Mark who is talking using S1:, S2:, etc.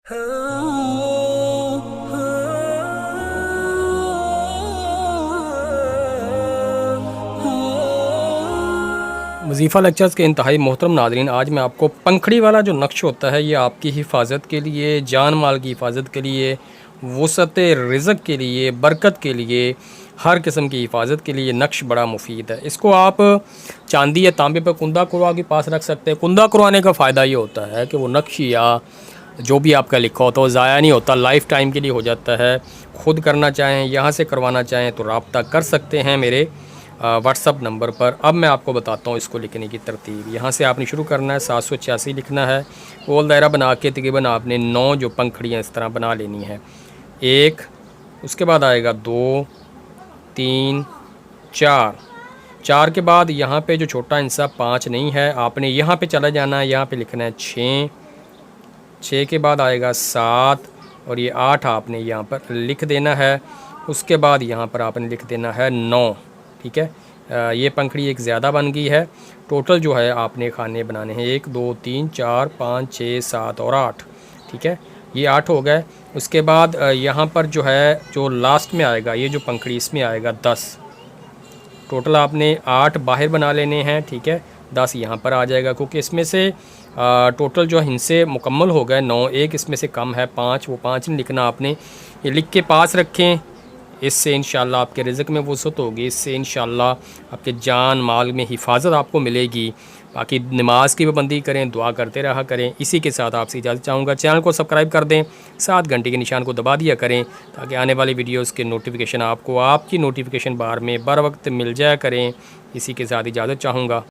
S1: वजीफ़ा लेक्चर्स के इंतहाई मोहतरम नाज़रीन, आज मैं आपको पंखड़ी वाला जो नक्श होता है ये आपकी हिफाजत के लिए, जान माल की हिफाजत के लिए, वसअत रिज़्क़ के लिए, बरकत के लिए, हर किस्म की हिफाजत के लिए ये नक्श बड़ा मुफीद है। इसको आप चांदी या तांबे पर कुंदा कुरवा के पास रख सकते हैं। कुंदा कुरवाने का फ़ायदा ये होता है कि वो नक्श या जो भी आपका लिखा होता है वो ज़ाया नहीं होता, लाइफ़ टाइम के लिए हो जाता है। ख़ुद करना चाहें, यहाँ से करवाना चाहें तो रब्ता कर सकते हैं मेरे व्हाट्सअप नंबर पर। अब मैं आपको बताता हूँ इसको लिखने की तरतीब। यहाँ से आपने शुरू करना है, 786 लिखना है। गोल दायरा बना के तकरीबन आपने 9 जो पंखड़ियाँ इस तरह बना लेनी है। 1, उसके बाद आएगा 2, 3, 4 के बाद यहाँ पे जो छोटा हिस्सा 5 नहीं है, आपने यहाँ पे चला जाना है, यहाँ पे लिखना है 6 के बाद आएगा 7 और ये 8 आपने यहाँ पर लिख देना है। उसके बाद यहाँ पर आपने लिख देना है 9। ठीक है, ये पंखड़ी एक ज़्यादा बन गई है। टोटल जो है आपने खाने बनाने हैं 1, 2, 3, 4, 5, 6, 7 और 8। ठीक है, ये 8 हो गए। उसके बाद यहाँ पर जो है जो लास्ट में आएगा ये जो पंखड़ी इसमें आएगा 10। टोटल आपने 8 बाहर बना लेने हैं। ठीक है, 10 यहाँ पर आ जाएगा क्योंकि इसमें से टोटल जो हिस्से मुकम्मल हो गए 9। एक इसमें से कम है 5, वो 5 नहीं लिखना आपने, ये लिख के पास रखें। इससे इंशाल्लाह आपके रिज़्क़ में वसअत होगी, इससे इंशाल्लाह आपके जान माल में हिफाजत आपको मिलेगी। बाकी नमाज की पाबंदी करें, दुआ करते रहा करें। इसी के साथ आपसे इजाज़त चाहूँगा। चैनल को सब्सक्राइब कर दें, 7 घंटे के निशान को दबा दिया करें ताकि आने वाली वीडियोज़ के नोटिफिकेशन आपको आपकी नोटिफिकेशन बार में बर वक्त मिल जाया करें। इसी के साथ इजाज़त चाहूँगा।